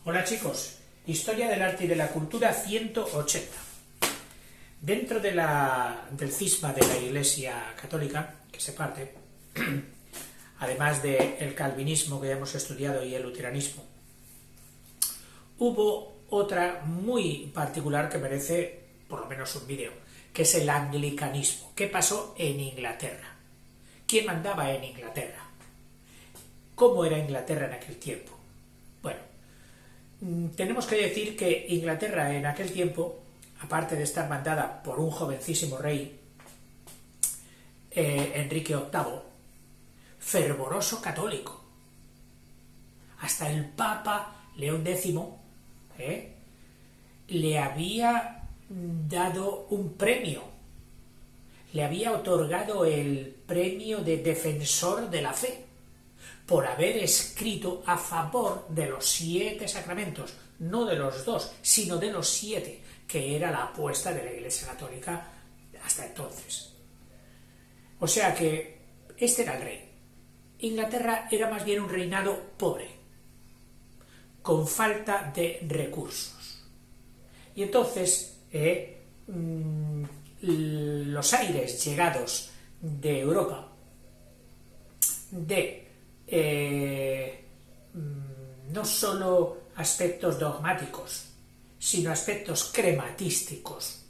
Hola chicos, Historia del Arte y de la Cultura 180. Dentro del cisma de la Iglesia Católica, que se parte, además del calvinismo que ya hemos estudiado y el luteranismo, hubo otra muy particular que merece por lo menos un vídeo, que es el anglicanismo. ¿Qué pasó en Inglaterra? ¿Quién mandaba en Inglaterra? ¿Cómo era Inglaterra en aquel tiempo? Bueno, tenemos que decir que Inglaterra en aquel tiempo, aparte de estar mandada por un jovencísimo rey, Enrique VIII, fervoroso católico, hasta el Papa León X le había dado un premio, le había otorgado el premio de defensor de la fe, por haber escrito a favor de los 7 sacramentos, no de los 2, sino de los 7, que era la apuesta de la Iglesia Católica hasta entonces. O sea que este era el rey. Inglaterra era más bien un reinado pobre, con falta de recursos. Y entonces los aires llegados de Europa, de no solo aspectos dogmáticos, sino aspectos crematísticos,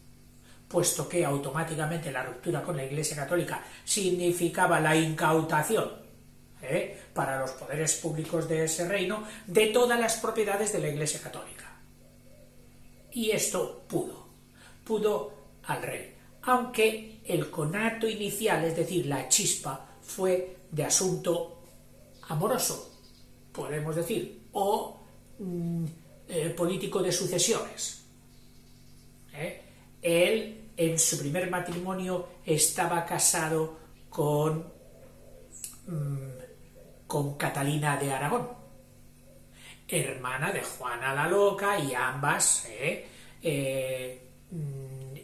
puesto que automáticamente la ruptura con la Iglesia Católica significaba la incautación para los poderes públicos de ese reino de todas las propiedades de la Iglesia Católica. Y esto pudo al rey, aunque el conato inicial, es decir, la chispa, fue de asunto amoroso, podemos decir, o político de sucesiones. Él, en su primer matrimonio, estaba casado con Catalina de Aragón, hermana de Juana la Loca, y ambas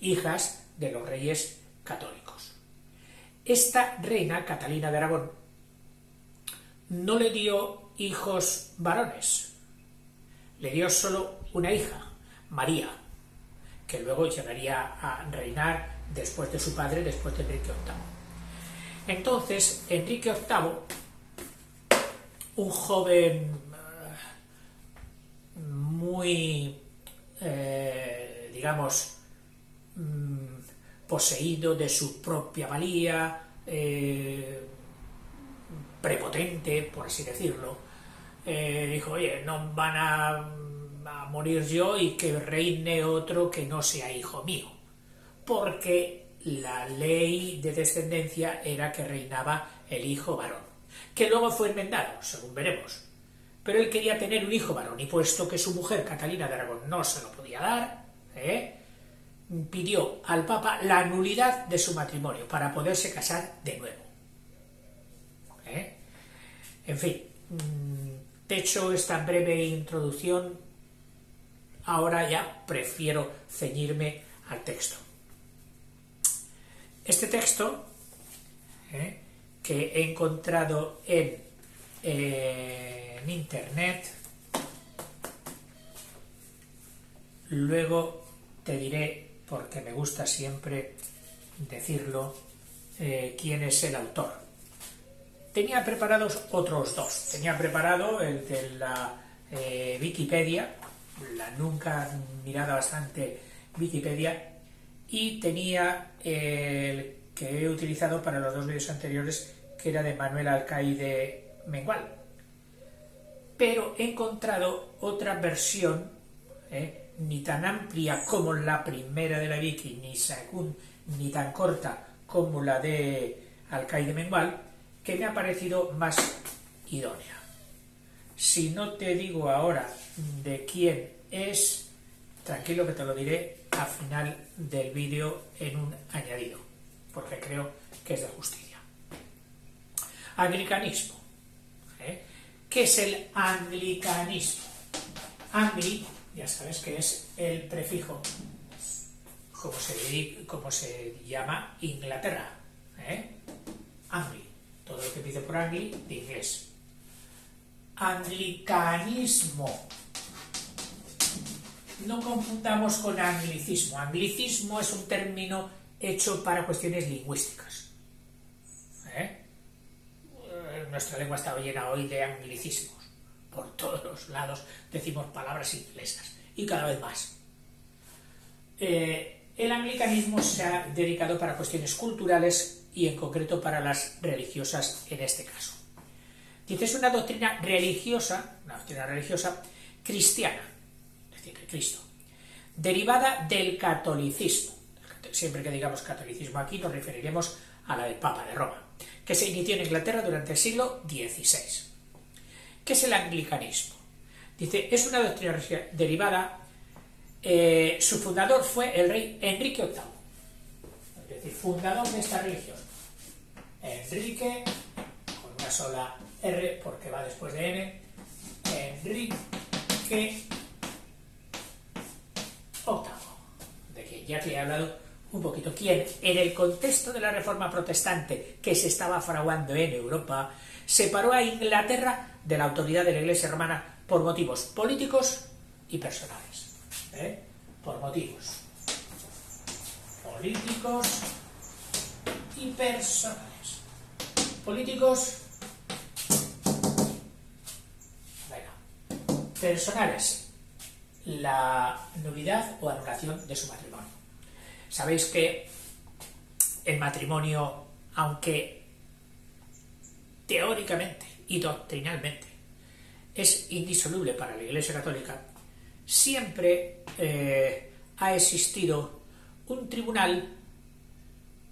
hijas de los reyes católicos. Esta reina, Catalina de Aragón, no le dio hijos varones, le dio solo una hija, María, que luego llegaría a reinar después de su padre, después de Enrique VIII. Entonces, Enrique VIII, un joven muy, digamos, poseído de su propia valía, prepotente, por así decirlo, dijo, oye, no van a morir yo y que reine otro que no sea hijo mío, porque la ley de descendencia era que reinaba el hijo varón, que luego fue enmendado, según veremos, pero él quería tener un hijo varón, y puesto que su mujer, Catalina de Aragón, no se lo podía dar, pidió al Papa la nulidad de su matrimonio para poderse casar de nuevo. En fin, hecho esta breve introducción, ahora ya prefiero ceñirme al texto. Este texto, que he encontrado en internet, luego te diré, porque me gusta siempre decirlo, quién es el autor. Tenía preparados otros 2. Tenía preparado el de la Wikipedia, la nunca mirada bastante Wikipedia, y tenía el que he utilizado para los 2 vídeos anteriores, que era de Manuel Alcaide Mengual. Pero he encontrado otra versión, ni tan amplia como la primera de la Wiki, ni tan corta como la de Alcaide Mengual, que me ha parecido más idónea. Si no te digo ahora de quién es, tranquilo que te lo diré al final del vídeo en un añadido, porque creo que es de justicia. Anglicanismo. ¿Qué es el anglicanismo? Angli, ya sabes que es el prefijo, como se llama Inglaterra. Angli. Todo lo que empiece por Angli, de inglés. Anglicanismo no confundamos con anglicismo. Anglicismo es un término hecho para cuestiones lingüísticas. Nuestra lengua está llena hoy de anglicismos. Por todos los lados decimos palabras inglesas, y cada vez más. El anglicanismo se ha dedicado para cuestiones culturales y en concreto para las religiosas en este caso. Dice, es una doctrina religiosa cristiana, es decir, de Cristo, derivada del catolicismo. Siempre que digamos catolicismo aquí nos referiremos a la del Papa de Roma, que se inició en Inglaterra durante el siglo XVI. ¿Qué es el anglicanismo? Dice, es una doctrina derivada, su fundador fue el rey Enrique VIII, es decir, fundador de esta religión. Enrique, con una sola R porque va después de N, Enrique VIII, de quien ya te he hablado un poquito, quien en el contexto de la reforma protestante que se estaba fraguando en Europa, separó a Inglaterra de la autoridad de la Iglesia romana por motivos políticos y personales. Por motivos políticos y personales. Políticos, personales, la nulidad o anulación de su matrimonio. Sabéis que el matrimonio, aunque teóricamente y doctrinalmente es indisoluble para la Iglesia Católica, siempre ha existido un tribunal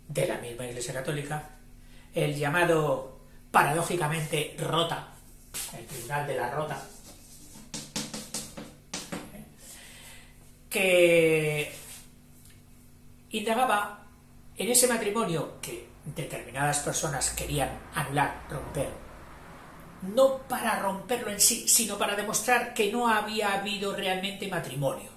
de la misma Iglesia Católica, el llamado, paradójicamente, Rota, el Tribunal de la Rota, que indagaba en ese matrimonio que determinadas personas querían anular, romper, no para romperlo en sí, sino para demostrar que no había habido realmente matrimonio.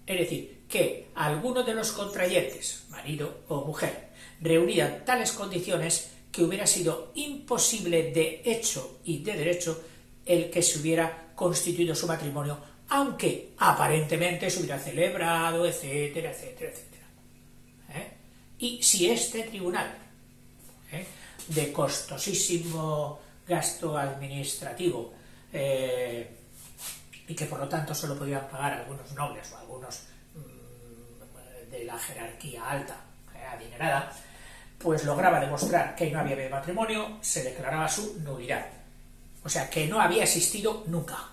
Es decir, que alguno de los contrayentes, marido o mujer, reunían tales condiciones que hubiera sido imposible de hecho y de derecho el que se hubiera constituido su matrimonio, aunque aparentemente se hubiera celebrado, etcétera, etcétera, etcétera. Y si este tribunal, de costosísimo gasto administrativo, y que por lo tanto solo podían pagar algunos nobles o algunos de la jerarquía alta, adinerada, pues lograba demostrar que no había habido matrimonio, se declaraba su nulidad. O sea, que no había existido nunca.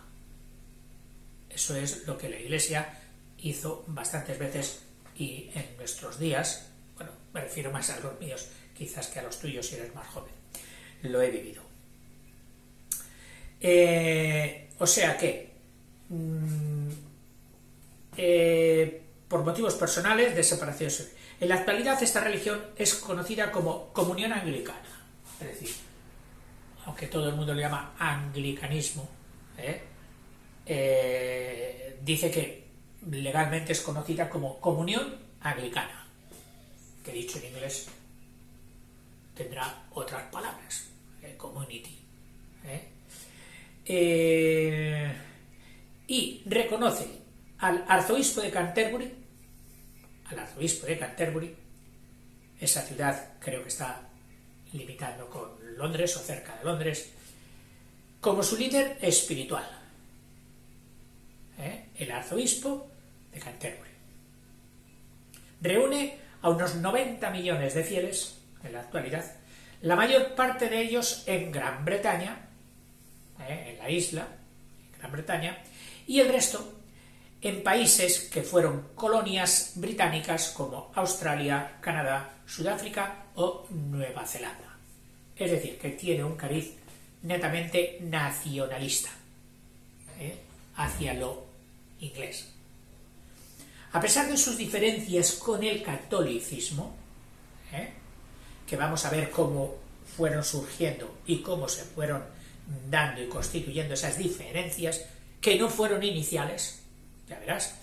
Eso es lo que la Iglesia hizo bastantes veces y en nuestros días, bueno, me refiero más a los míos, quizás que a los tuyos si eres más joven, lo he vivido. O sea que, por motivos personales de separación, en la actualidad esta religión es conocida como comunión anglicana, es decir, aunque todo el mundo le llama anglicanismo, dice que legalmente es conocida como comunión anglicana, que dicho en inglés tendrá otras palabras, community, y reconoce al arzobispo de Canterbury, esa ciudad creo que está limitando con Londres o cerca de Londres, como su líder espiritual, el arzobispo de Canterbury. Reúne a unos 90 millones de fieles en la actualidad, la mayor parte de ellos en Gran Bretaña, en la isla, en Gran Bretaña, y el resto en países que fueron colonias británicas como Australia, Canadá, Sudáfrica o Nueva Zelanda. Es decir, que tiene un cariz netamente nacionalista hacia lo inglés. A pesar de sus diferencias con el catolicismo, que vamos a ver cómo fueron surgiendo y cómo se fueron dando y constituyendo esas diferencias, que no fueron iniciales, ya verás,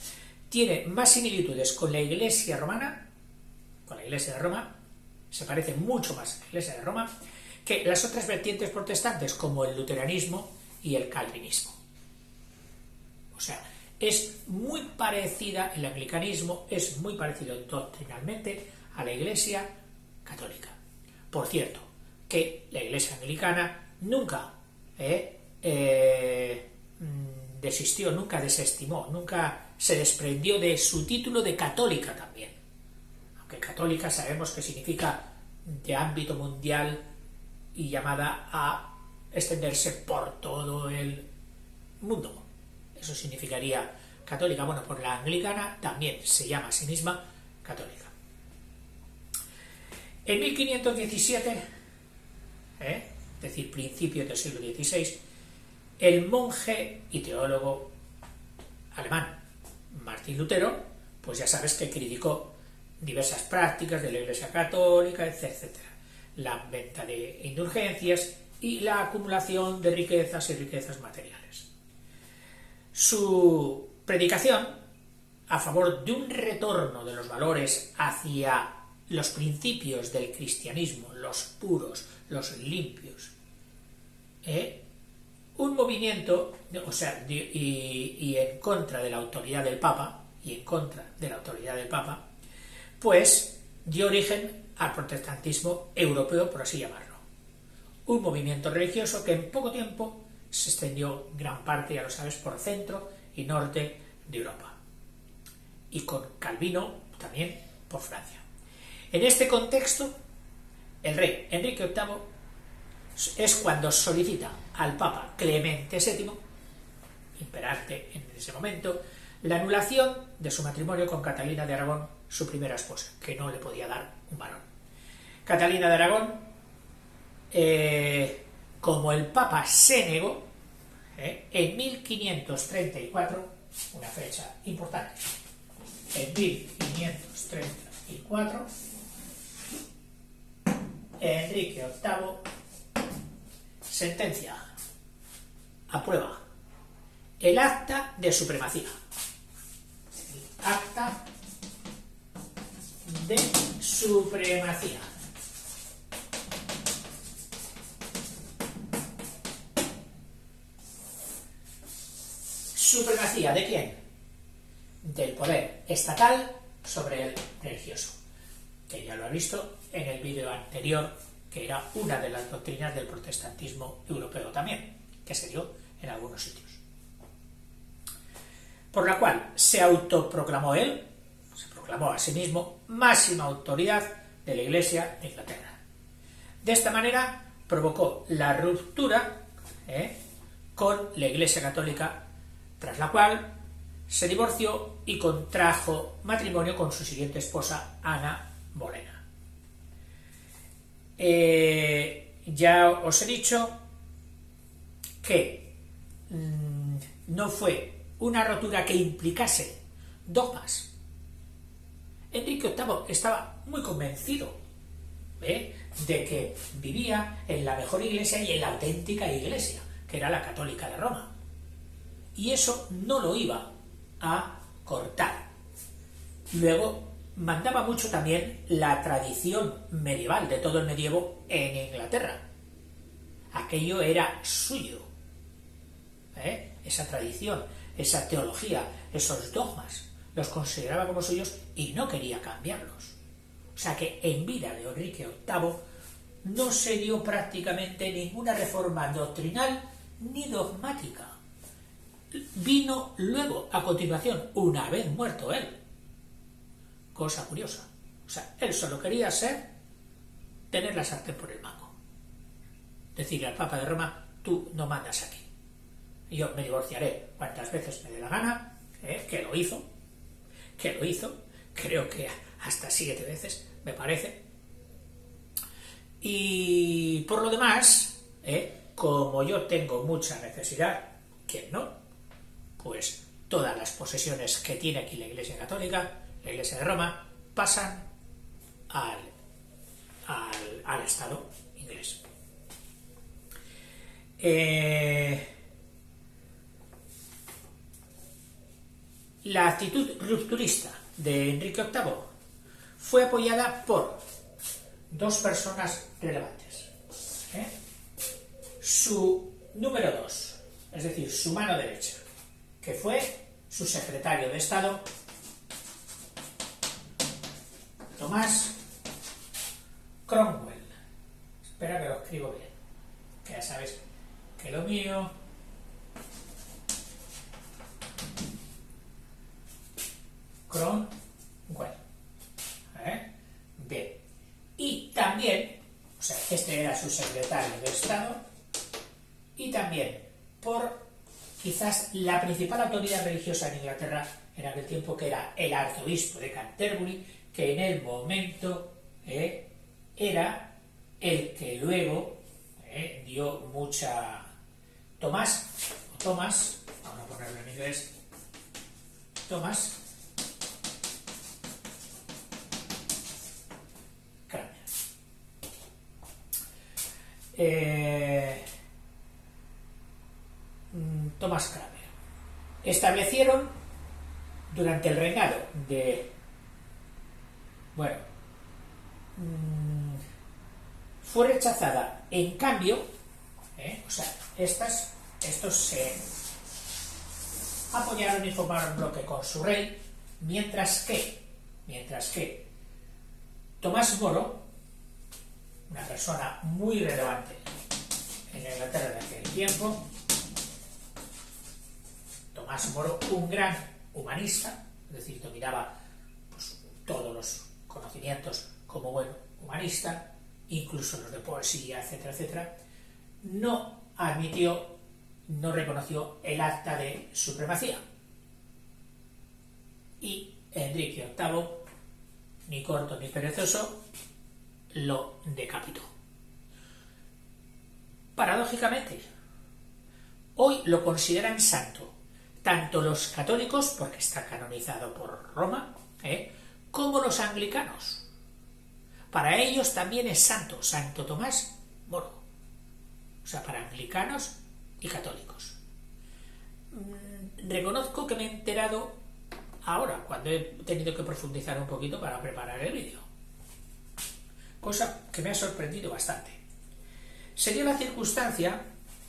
tiene más similitudes con la Iglesia romana, con la Iglesia de Roma, se parece mucho más a la Iglesia de Roma, que las otras vertientes protestantes como el luteranismo y el calvinismo. O sea, es muy parecida, el anglicanismo es muy parecido doctrinalmente a la Iglesia católica. Por cierto, que la Iglesia anglicana nunca desistió, nunca desestimó, nunca se desprendió de su título de católica también. Aunque católica sabemos que significa de ámbito mundial y llamada a extenderse por todo el mundo. Eso significaría católica. Bueno, pues la anglicana también se llama a sí misma católica. En 1517, es decir, principios del siglo XVI, el monje y teólogo alemán Martín Lutero, pues ya sabes que criticó diversas prácticas de la Iglesia católica, etcétera, la venta de indulgencias y la acumulación de riquezas y riquezas materiales. Su predicación a favor de un retorno de los valores hacia los principios del cristianismo, los puros, los limpios, un movimiento, y en contra de la autoridad del Papa, pues dio origen al protestantismo europeo, por así llamarlo. Un movimiento religioso que en poco tiempo se extendió gran parte, ya lo sabes, por centro y norte de Europa. Y con Calvino también por Francia. En este contexto, el rey Enrique VIII es cuando solicita al Papa Clemente VII, imperante en ese momento, la anulación de su matrimonio con Catalina de Aragón, su primera esposa, que no le podía dar un varón. Catalina de Aragón, como el Papa se negó, en 1534, una fecha importante, en 1534, Enrique VIII sentencia, aprueba el acta de supremacía. El acta de supremacía. ¿Supremacía de quién? Del poder estatal sobre el religioso, que ya lo has visto en el vídeo anterior, que era una de las doctrinas del protestantismo europeo también, que se dio en algunos sitios. Por la cual se autoproclamó él, se proclamó a sí mismo máxima autoridad de la Iglesia de Inglaterra. De esta manera provocó la ruptura con la Iglesia católica, tras la cual se divorció y contrajo matrimonio con su siguiente esposa, Ana Bolena. Ya os he dicho que no fue una rotura que implicase dogmas. Enrique VIII estaba muy convencido de que vivía en la mejor iglesia y en la auténtica iglesia, que era la católica de Roma. Y eso no lo iba a cortar. Luego mandaba mucho también la tradición medieval de todo el medievo en Inglaterra. Aquello era suyo. Esa tradición, esa teología, esos dogmas, los consideraba como suyos y no quería cambiarlos. O sea que en vida de Enrique VIII no se dio prácticamente ninguna reforma doctrinal ni dogmática. Vino luego, a continuación, una vez muerto él. Cosa curiosa. O sea, él solo quería tener la sartén por el mango. Decirle al Papa de Roma, tú no mandas aquí. Yo me divorciaré cuantas veces me dé la gana, que lo hizo, creo que hasta 7 veces, me parece. Y por lo demás, como yo tengo mucha necesidad, ¿quién no? Pues todas las posesiones que tiene aquí la Iglesia Católica, la Iglesia de Roma, pasan al Estado inglés. La actitud rupturista de Enrique VIII fue apoyada por dos personas relevantes. Su número 2, es decir, su mano derecha, que fue su secretario de Estado, Tomás Cromwell. Espera que lo escribo bien, que ya sabes que lo mío Cromwell. Bien. Y también, o sea, este era su secretario de Estado, y también por quizás la principal autoridad religiosa en Inglaterra en aquel tiempo, que era el arzobispo de Canterbury, que en el momento era el que luego dio mucha... Tomás, vamos a ponerlo en inglés, Tomás Cranmer. Tomás Cranmer. Establecieron durante el reinado de... Bueno, fue rechazada, en cambio, o sea, estos se apoyaron y formaron bloque con su rey, mientras que Tomás Moro, una persona muy relevante en Inglaterra de aquel tiempo, Tomás Moro, un gran humanista, es decir, dominaba pues, todos los conocimientos como buen humanista, incluso los de poesía, etcétera, etcétera, no reconoció el acta de supremacía. Y Enrique VIII, ni corto ni perezoso, lo decapitó. Paradójicamente, hoy lo consideran santo, tanto los católicos, porque está canonizado por Roma, como los anglicanos. Para ellos también es santo, Santo Tomás Moro. O sea, para anglicanos y católicos. Reconozco que me he enterado ahora, cuando he tenido que profundizar un poquito para preparar el vídeo. Cosa que me ha sorprendido bastante. Sería la circunstancia,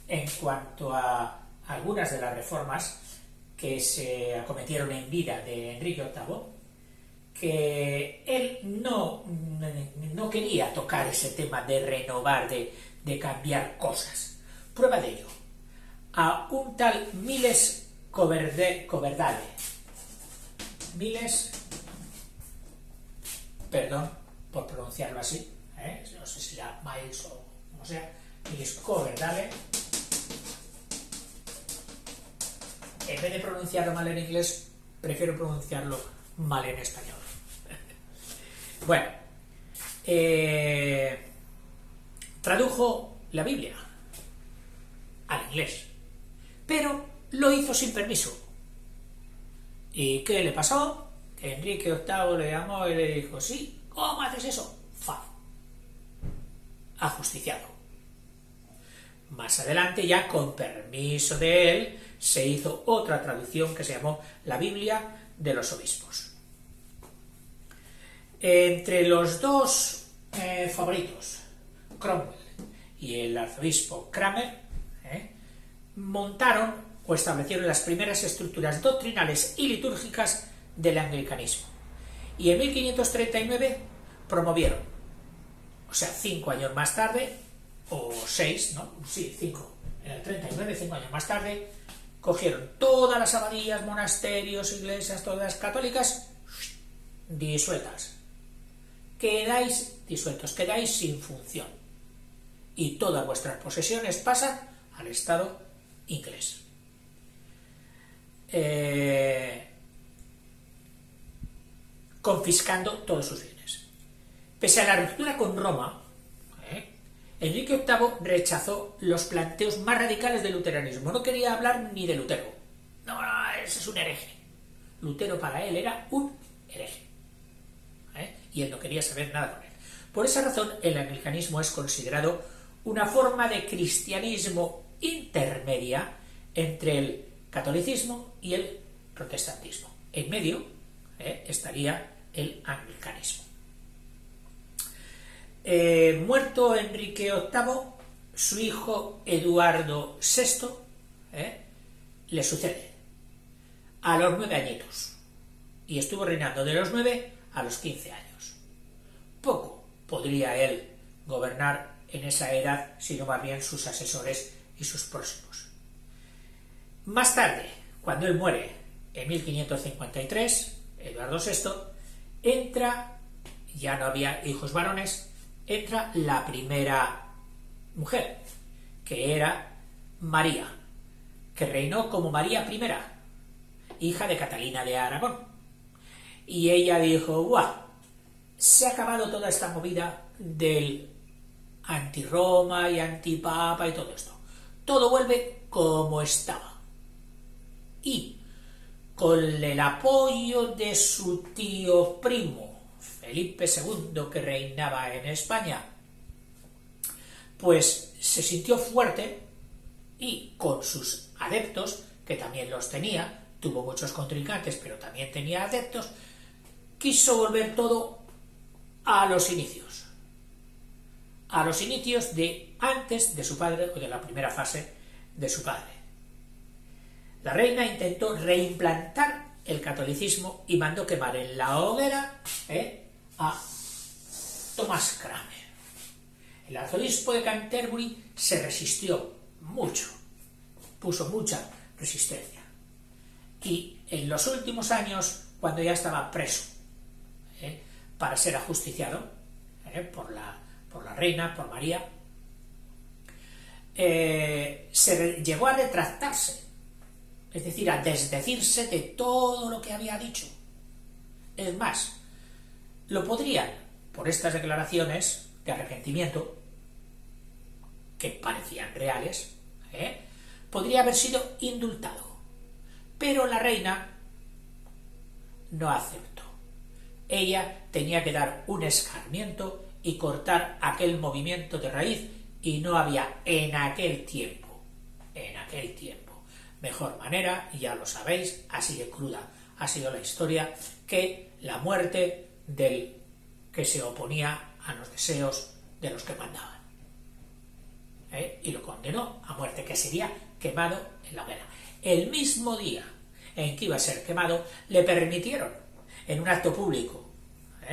en cuanto a algunas de las reformas que se acometieron en vida de Enrique VIII, que él no quería tocar ese tema de renovar, de cambiar cosas. Prueba de ello, a un tal Miles Coverdale, perdón por pronunciarlo así, no sé si era Miles o como sea, Miles Coverdale, en vez de pronunciarlo mal en inglés, prefiero pronunciarlo mal en español. Bueno, tradujo la Biblia al inglés, pero lo hizo sin permiso. ¿Y qué le pasó? Que Enrique VIII le llamó y le dijo: sí, ¿cómo haces eso? Ajusticiado. Más adelante, ya con permiso de él, se hizo otra traducción que se llamó la Biblia de los Obispos. Entre los dos favoritos, Cromwell y el arzobispo Cranmer, montaron o establecieron las primeras estructuras doctrinales y litúrgicas del anglicanismo. Y en 1539 promovieron, o sea, 5 años más tarde, o 6, ¿no? Sí, 5, en el 39, 5 años más tarde, cogieron todas las abadías, monasterios, iglesias, todas católicas, disueltas. Quedáis disueltos, quedáis sin función. Y todas vuestras posesiones pasan al Estado inglés. Confiscando todos sus bienes. Pese a la ruptura con Roma, Enrique VIII rechazó los planteos más radicales del luteranismo. No quería hablar ni de Lutero. No, ese es un hereje. Lutero para él era un hereje. Y él no quería saber nada con él. Por esa razón, el anglicanismo es considerado una forma de cristianismo intermedia entre el catolicismo y el protestantismo. En medio estaría el anglicanismo. Muerto Enrique VIII, su hijo Eduardo VI le sucede. a los 9 añitos y estuvo reinando de los 9 a los 15 años. Poco podría él gobernar en esa edad, sino más bien sus asesores y sus próximos. Más tarde, cuando él muere en 1553, Eduardo VI, entra, ya no había hijos varones, entra la primera mujer, que era María, que reinó como María I, hija de Catalina de Aragón. Y ella dijo, ¡guau! Se ha acabado toda esta movida del anti-Roma y anti-Papa y todo esto. Todo vuelve como estaba. Y con el apoyo de su tío primo, Felipe II, que reinaba en España, pues se sintió fuerte y con sus adeptos, que también los tenía, tuvo muchos contrincantes, pero también tenía adeptos, quiso volver todo a los inicios de antes de su padre o de la primera fase de su padre. La reina intentó reimplantar el catolicismo y mandó quemar en la hoguera a Tomás Cranmer. El arzobispo de Canterbury se resistió mucho, puso mucha resistencia. Y en los últimos años, cuando ya estaba preso para ser ajusticiado por la reina, por María, llegó a retractarse, es decir, a desdecirse de todo lo que había dicho. Es más, lo podrían, por estas declaraciones de arrepentimiento, que parecían reales, podría haber sido indultado. Pero la reina no aceptó. Ella tenía que dar un escarmiento y cortar aquel movimiento de raíz, y no había en aquel tiempo, mejor manera, y ya lo sabéis, así de cruda ha sido la historia, que la muerte del que se oponía a los deseos de los que mandaban. Y lo condenó a muerte, que sería quemado en la hoguera. El mismo día en que iba a ser quemado, le permitieron, en un acto público,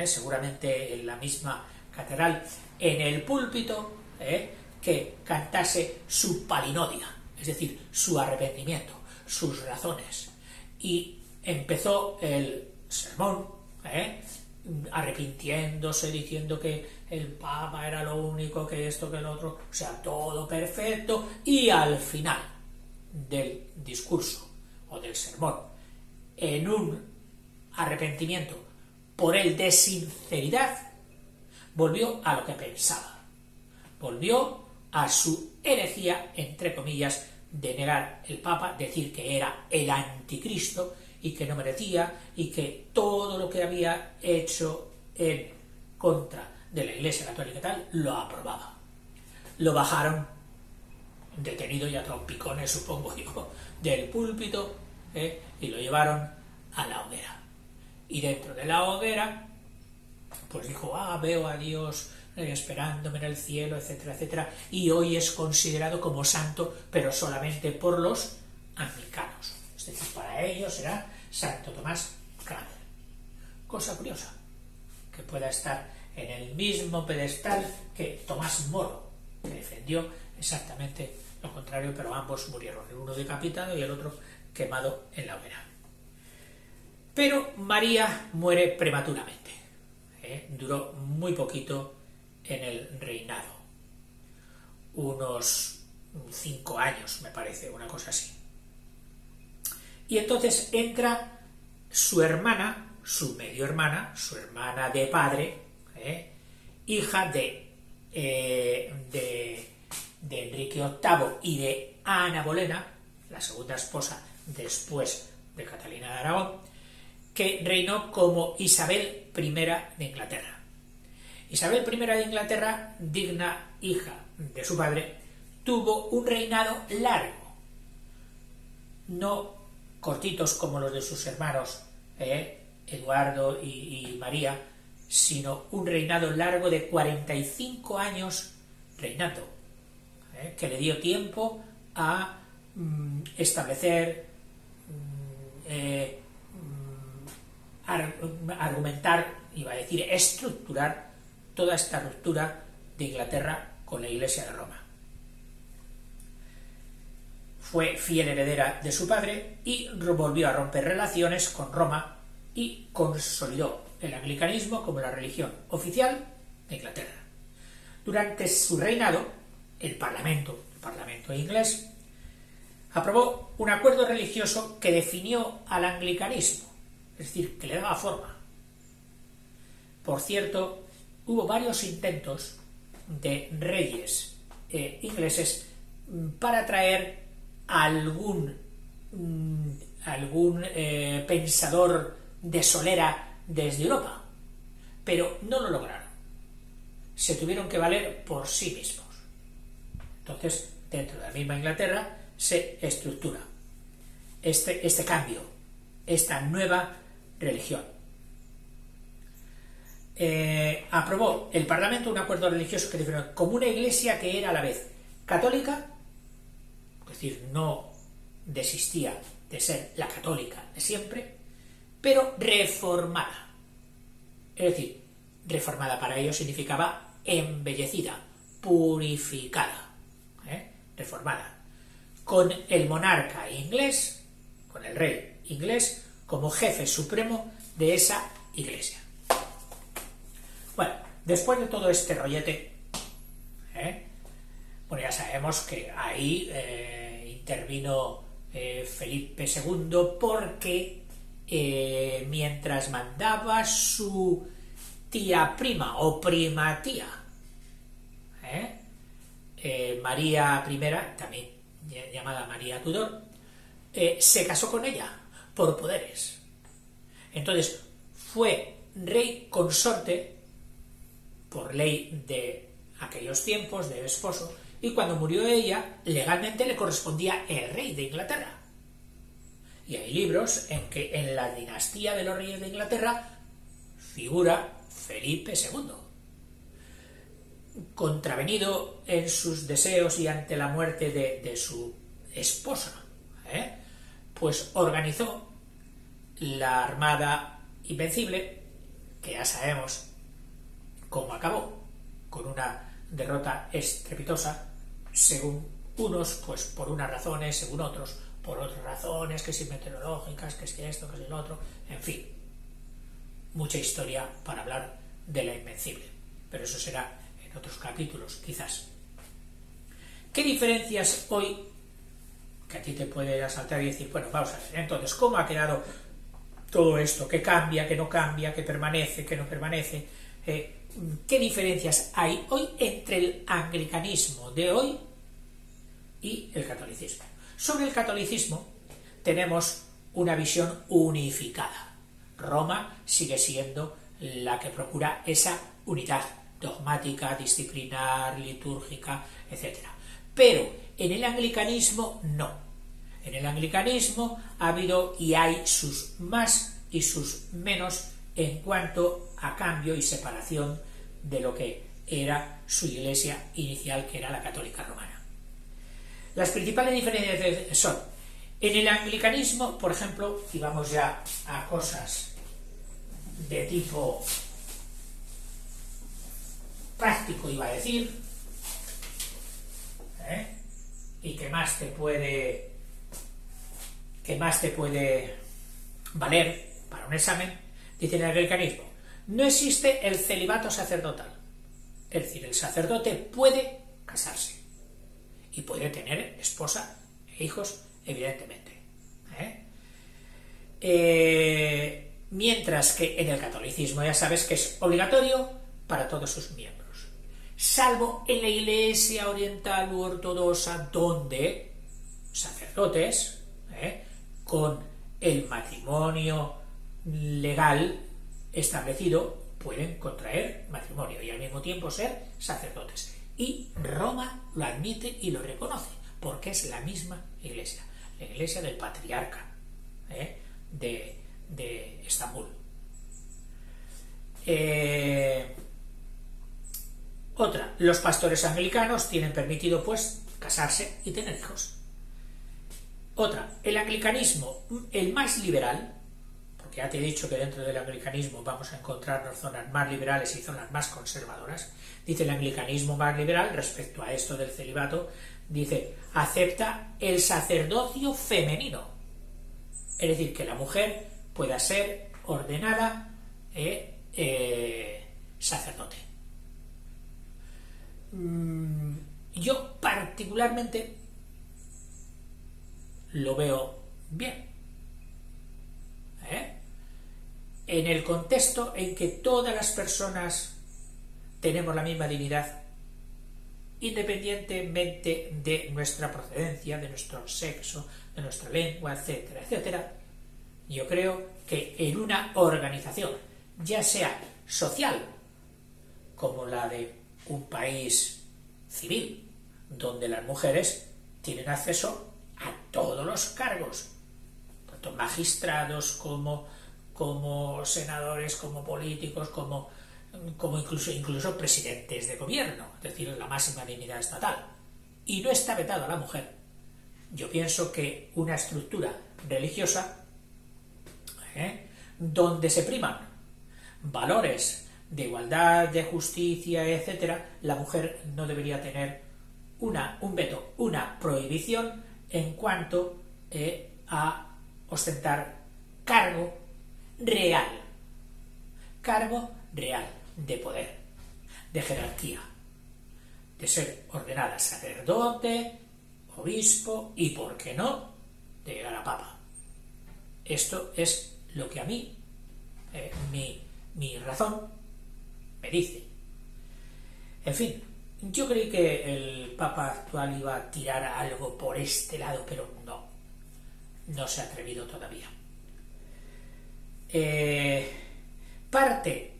seguramente en la misma catedral, en el púlpito, que cantase su palinodia, es decir, su arrepentimiento, sus razones. Y empezó el sermón, arrepintiéndose, diciendo que el Papa era lo único, que esto, que lo otro, o sea, todo perfecto, y al final del discurso o del sermón, en un arrepentimiento por él de sinceridad, volvió a lo que pensaba, volvió a su herejía, entre comillas, de negar el Papa, decir que era el anticristo y que no merecía, y que todo lo que había hecho en contra de la Iglesia Católica y tal, lo aprobaba. Lo bajaron, detenido y a trompicones, supongo yo, del púlpito, y lo llevaron a la hoguera. Y dentro de la hoguera, pues dijo, veo a Dios esperándome en el cielo, etcétera, etcétera, y hoy es considerado como santo, pero solamente por los anglicanos. Es decir, para ellos será Santo Tomás Cranmer. Cosa curiosa, que pueda estar en el mismo pedestal que Tomás Moro, que defendió exactamente lo contrario, pero ambos murieron, el uno decapitado y el otro quemado en la hoguera. Pero María muere prematuramente, duró muy poquito en el reinado, unos 5 años, me parece, una cosa así. Y entonces entra su hermana, su medio hermana, su hermana de padre, hija de Enrique VIII y de Ana Bolena, la segunda esposa después de Catalina de Aragón, que reinó como Isabel I de Inglaterra. Isabel I de Inglaterra, digna hija de su padre, tuvo un reinado largo, no cortitos como los de sus hermanos Eduardo y María, sino un reinado largo de 45 años reinando, que le dio tiempo a establecer argumentar, iba a decir, estructurar toda esta ruptura de Inglaterra con la Iglesia de Roma. Fue fiel heredera de su padre y volvió a romper relaciones con Roma y consolidó el anglicanismo como la religión oficial de Inglaterra. Durante su reinado, el Parlamento inglés aprobó un acuerdo religioso que definió al anglicanismo, es decir, que le daba forma. Por cierto, hubo varios intentos de reyes ingleses para traer algún pensador de solera desde Europa, pero no lo lograron. Se tuvieron que valer por sí mismos. Entonces, dentro de la misma Inglaterra se estructura este cambio, esta nueva religión. Aprobó el Parlamento un acuerdo religioso que definió como una iglesia que era a la vez católica, es decir, no desistía de ser la católica de siempre, pero reformada. Es decir, reformada para ellos significaba embellecida, purificada, reformada, con el monarca inglés, con el rey inglés, como jefe supremo de esa iglesia. Bueno, después de todo este rollete, bueno, ya sabemos que ahí intervino Felipe II porque mientras mandaba su tía prima o prima tía, María I, también llamada María Tudor, se casó con ella por poderes. Entonces fue rey consorte por ley de aquellos tiempos, de esposo, y cuando murió ella, legalmente le correspondía el rey de Inglaterra. Y hay libros en que en la dinastía de los reyes de Inglaterra figura Felipe II. Contravenido en sus deseos y ante la muerte de su esposa, pues organizó la Armada Invencible, que ya sabemos cómo acabó, con una derrota estrepitosa, según unos, pues por unas razones, según otros, por otras razones, que si meteorológicas, que si esto, que si lo otro, en fin, mucha historia para hablar de la Invencible, pero eso será en otros capítulos, quizás. ¿Qué diferencias hoy, que a ti te puede asaltar y decir, bueno, vamos a ver, entonces, ¿cómo ha quedado todo esto? ¿Qué cambia, qué no cambia, qué permanece, qué no permanece? ¿Qué diferencias hay hoy entre el anglicanismo de hoy y el catolicismo? Sobre el catolicismo tenemos una visión unificada. Roma sigue siendo la que procura esa unidad dogmática, disciplinar, litúrgica, etc. Pero en el anglicanismo no. En el anglicanismo ha habido y hay sus más y sus menos en cuanto a cambio y separación de lo que era su iglesia inicial, que era la católica romana. Las principales diferencias son, en el anglicanismo, por ejemplo, y vamos ya a cosas de tipo práctico, iba a decir, y que más te puede valer para un examen. Dice en el anglicanismo, no existe el celibato sacerdotal. Es decir, el sacerdote puede casarse y puede tener esposa e hijos, evidentemente. Mientras que en el catolicismo ya sabes que es obligatorio para todos sus miembros, salvo en la Iglesia oriental u ortodoxa, donde sacerdotes con el matrimonio legal establecido pueden contraer matrimonio y al mismo tiempo ser sacerdotes. Y Roma lo admite y lo reconoce, porque es la misma iglesia, la iglesia del patriarca de Estambul. Otra, los pastores anglicanos tienen permitido pues casarse y tener hijos. Otra, el anglicanismo, el más liberal, porque ya te he dicho que dentro del anglicanismo vamos a encontrarnos zonas más liberales y zonas más conservadoras. Dice el anglicanismo más liberal respecto a esto del celibato, dice, acepta el sacerdocio femenino, es decir, que la mujer pueda ser ordenada sacerdote. Yo particularmente lo veo bien, en el contexto en que todas las personas tenemos la misma dignidad, independientemente de nuestra procedencia, de nuestro sexo, de nuestra lengua, etcétera, etcétera. Yo creo que en una organización, ya sea social, como la de un país civil, donde las mujeres tienen acceso a todos los cargos, tanto magistrados como senadores, como políticos, como incluso presidentes de gobierno, es decir, la máxima dignidad estatal, y no está vetado a la mujer. Yo pienso que una estructura religiosa donde se priman valores de igualdad, de justicia, etcétera, la mujer no debería tener un veto, una prohibición en cuanto a ostentar cargo real de poder, de jerarquía, de ser ordenada sacerdote, obispo y, ¿por qué no?, de llegar a papa. Esto es lo que a mí, mi razón me dice. En fin, yo creí que el papa actual iba a tirar algo por este lado, pero no se ha atrevido todavía. Parte,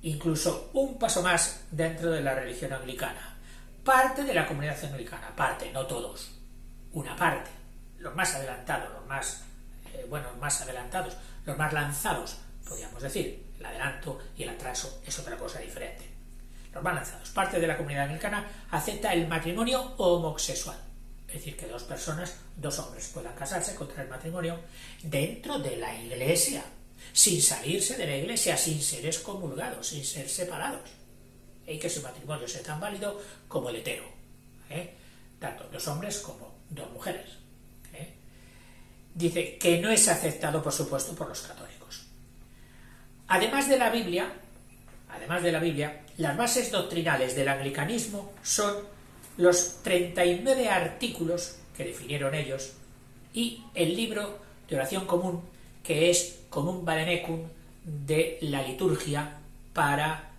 incluso un paso más dentro de la religión anglicana, parte de la comunidad anglicana, parte, no todos, una parte, los más adelantados, los más lanzados, podríamos decir. El adelanto y el atraso es otra cosa diferente. Los más lanzados, parte de la comunidad anglicana acepta el matrimonio homosexual, es decir, que dos hombres puedan casarse, contraer matrimonio dentro de la iglesia, sin salirse de la iglesia, sin ser excomulgados, sin ser separados, y que su matrimonio sea tan válido como el hetero, tanto dos hombres como dos mujeres. Dice que no es aceptado, por supuesto, por los católicos. Además de la Biblia, las bases doctrinales del anglicanismo son los 39 artículos que definieron ellos y el libro de oración común, que es Común Vademecum de la liturgia para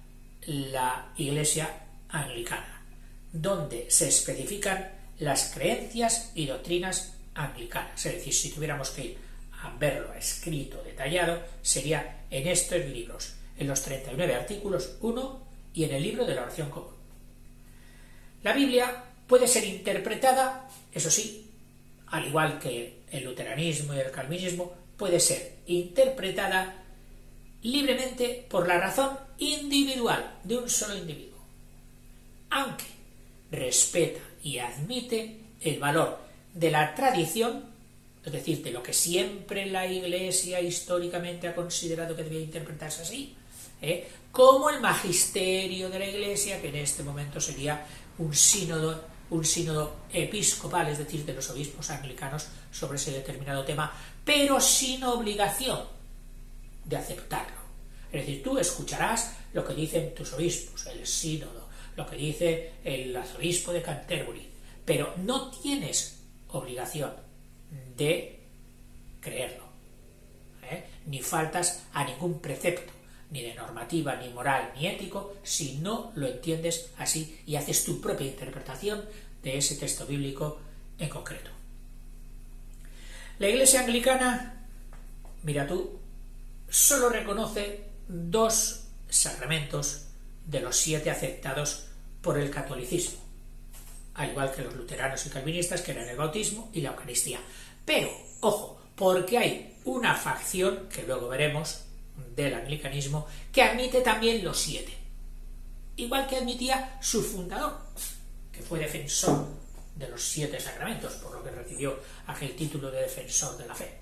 la Iglesia anglicana, donde se especifican las creencias y doctrinas anglicanas. Es decir, si tuviéramos que ir a verlo escrito, detallado, sería en estos libros, en los 39 artículos 1 y en el libro de la oración común. La Biblia puede ser interpretada, eso sí, al igual que el luteranismo y el calvinismo, puede ser interpretada libremente por la razón individual de un solo individuo, aunque respeta y admite el valor de la tradición, es decir, de lo que siempre la Iglesia históricamente ha considerado que debía interpretarse así, como el magisterio de la Iglesia, que en este momento sería un sínodo episcopal, es decir, de los obispos anglicanos sobre ese determinado tema, pero sin obligación de aceptarlo. Es decir, tú escucharás lo que dicen tus obispos, el sínodo, lo que dice el arzobispo de Canterbury, pero no tienes obligación de creerlo, ni faltas a ningún precepto, ni de normativa, ni moral, ni ético, si no lo entiendes así y haces tu propia interpretación de ese texto bíblico en concreto. La Iglesia anglicana, mira tú, solo reconoce 2 sacramentos de los 7 aceptados por el catolicismo, al igual que los luteranos y calvinistas, que eran el bautismo y la Eucaristía. Pero, ojo, porque hay una facción, que luego veremos, del anglicanismo, que admite también los 7, igual que admitía su fundador, que fue defensor de los 7 sacramentos, por lo que recibió aquel título de defensor de la fe.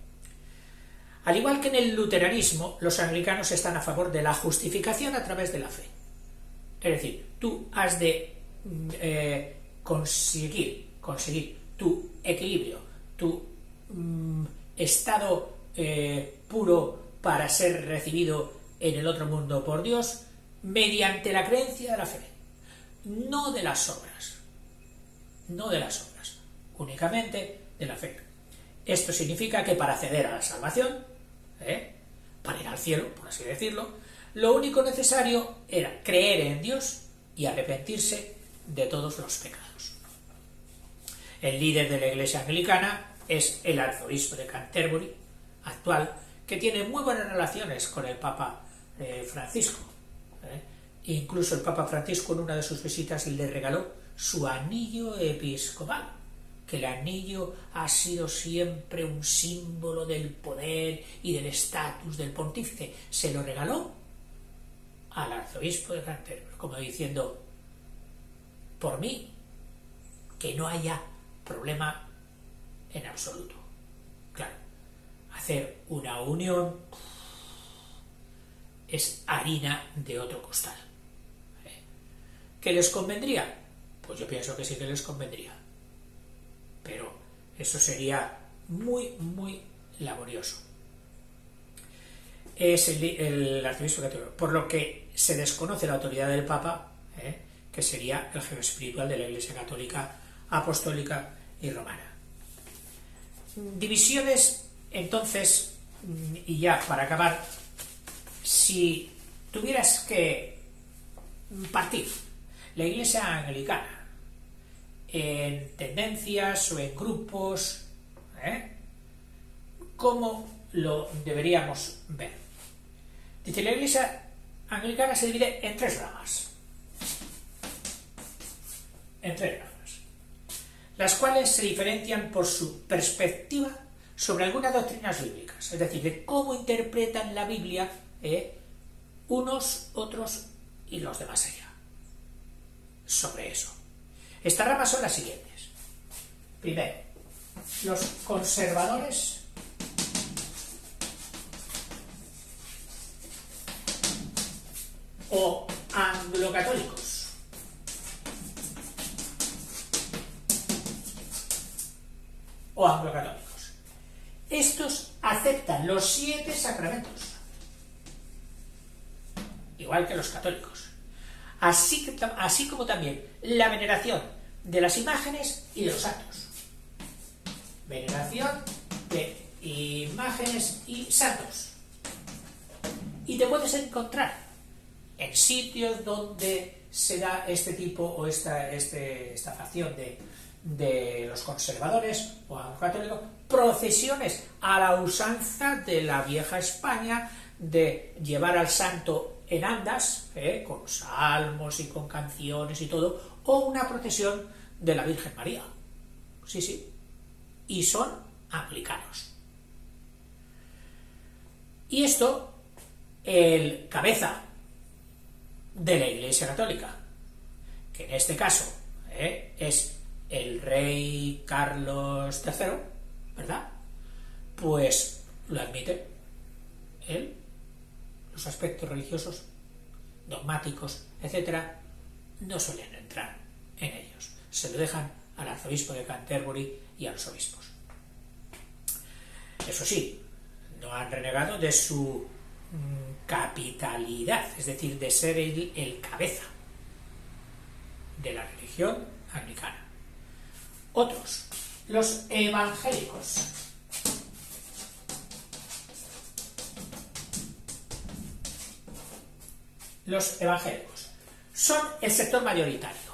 Al igual que en el luteranismo, los anglicanos están a favor de la justificación a través de la fe. Es decir, tú has de conseguir tu equilibrio, tu estado puro para ser recibido en el otro mundo por Dios mediante la creencia de la fe, no de las obras, únicamente de la fe. Esto significa que para acceder a la salvación, para ir al cielo, por así decirlo, lo único necesario era creer en Dios y arrepentirse de todos los pecados. El líder de la Iglesia anglicana es el arzobispo de Canterbury actual, que tiene muy buenas relaciones con el Papa Francisco. Incluso el Papa Francisco en una de sus visitas le regaló su anillo episcopal, que el anillo ha sido siempre un símbolo del poder y del estatus del pontífice. Se lo regaló al arzobispo de Canterbury, como diciendo, por mí, que no haya problema en absoluto. Claro, hacer una unión es harina de otro costal. ¿Qué les convendría? Pues yo pienso que sí que les convendría. Pero eso sería muy, muy laborioso. Es el arzobispo católico, por lo que se desconoce la autoridad del Papa, que sería el jefe espiritual de la Iglesia Católica, Apostólica y Romana. Divisiones, entonces, y ya para acabar, si tuvieras que partir la Iglesia anglicana en tendencias o en grupos, ¿cómo lo deberíamos ver? Dice, la Iglesia anglicana se divide en tres ramas, las cuales se diferencian por su perspectiva sobre algunas doctrinas bíblicas, es decir, de cómo interpretan la Biblia unos, otros y los demás allá. Sobre eso. Estas ramas son las siguientes. Primero, los conservadores o anglocatólicos. Estos aceptan los 7 sacramentos, igual que los católicos, así como también la veneración de las imágenes y de los santos. Veneración de imágenes y santos. Y te puedes encontrar en sitios donde se da este tipo o esta facción de los conservadores o católicos, procesiones a la usanza de la vieja España, de llevar al santo en andas, con salmos y con canciones y todo, o una procesión de la Virgen María. Sí, y son anglicanos. Y esto, el cabeza de la Iglesia Católica, que en este caso es el rey Carlos III, ¿verdad? Pues lo admite él. Los aspectos religiosos, dogmáticos, etcétera, no suelen entrar en ellos. Se lo dejan al arzobispo de Canterbury y a los obispos. Eso sí, no han renegado de su capitalidad, es decir, de ser el cabeza de la religión anglicana. Otros, los evangélicos. Los evangélicos son el sector mayoritario.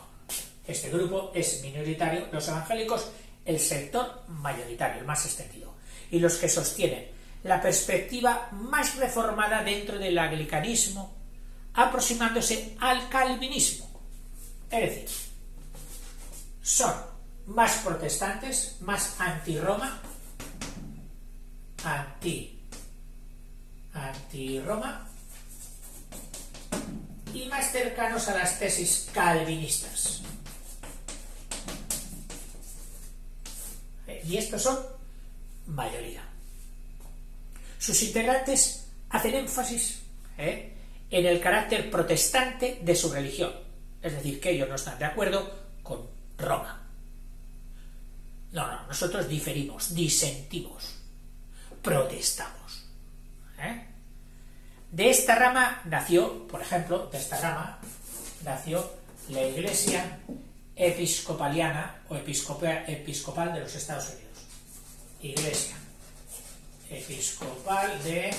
Este grupo es minoritario, los evangélicos el sector mayoritario, el más extendido, y los que sostienen la perspectiva más reformada dentro del anglicanismo, aproximándose al calvinismo. Es decir, son más protestantes, más anti-Roma, anti-Roma, y más cercanos a las tesis calvinistas. y estos son mayoría. Sus integrantes hacen énfasis en el carácter protestante de su religión, es decir, que ellos no están de acuerdo con Roma. No, nosotros diferimos, disentimos, protestamos. De esta rama nació, por ejemplo, nació la Iglesia Episcopaliana o Episcopal de los Estados Unidos. Iglesia Episcopal de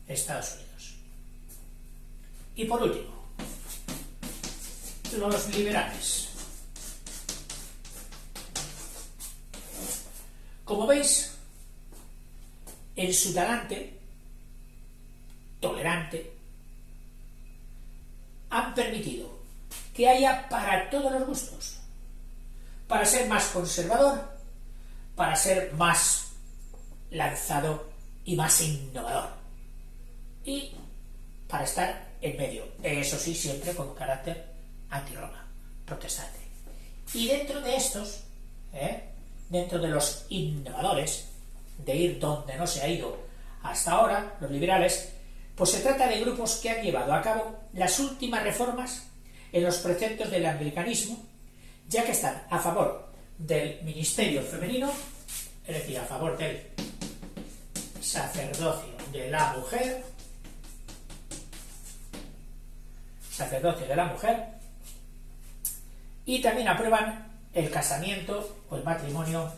Estados Unidos. Y por último, los liberales. Como veis, en su talante tolerante han permitido que haya para todos los gustos, para ser más conservador, para ser más lanzado y más innovador, y para estar en medio, eso sí, siempre con un carácter anti-Roma, protestante. Y dentro de estos, dentro de los innovadores, de ir donde no se ha ido hasta ahora, los liberales, pues se trata de grupos que han llevado a cabo las últimas reformas en los preceptos del anglicanismo, ya que están a favor del ministerio femenino, es decir, a favor del sacerdocio de la mujer, y también aprueban el casamiento o el matrimonio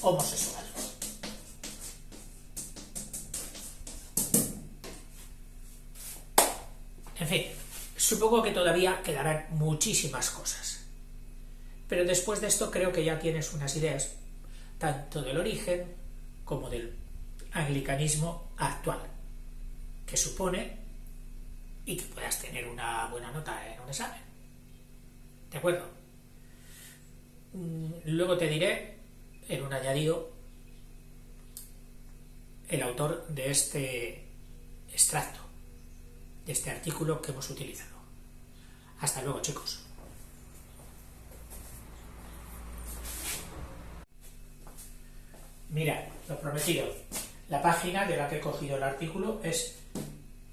homosexual. En fin, supongo que todavía quedarán muchísimas cosas, pero después de esto creo que ya tienes unas ideas tanto del origen como del anglicanismo actual, que supone y que puedas tener una buena nota en un examen. ¿De acuerdo? Luego te diré, en un añadido, el autor de este extracto, de este artículo que hemos utilizado. Hasta luego, chicos. Mira, lo prometido. La página de la que he cogido el artículo es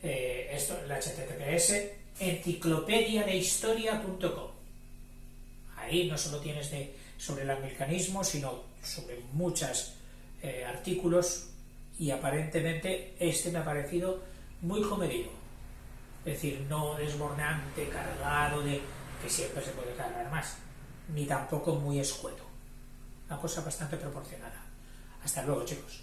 la https enciclopediadehistoria.com. Ahí no solo tienes sobre el anglicanismo, sino sobre muchos artículos, y aparentemente este me ha parecido muy comedido. Es decir, no desbordante, cargado de que siempre se puede cargar más, ni tampoco muy escueto. Una cosa bastante proporcionada. Hasta luego, chicos.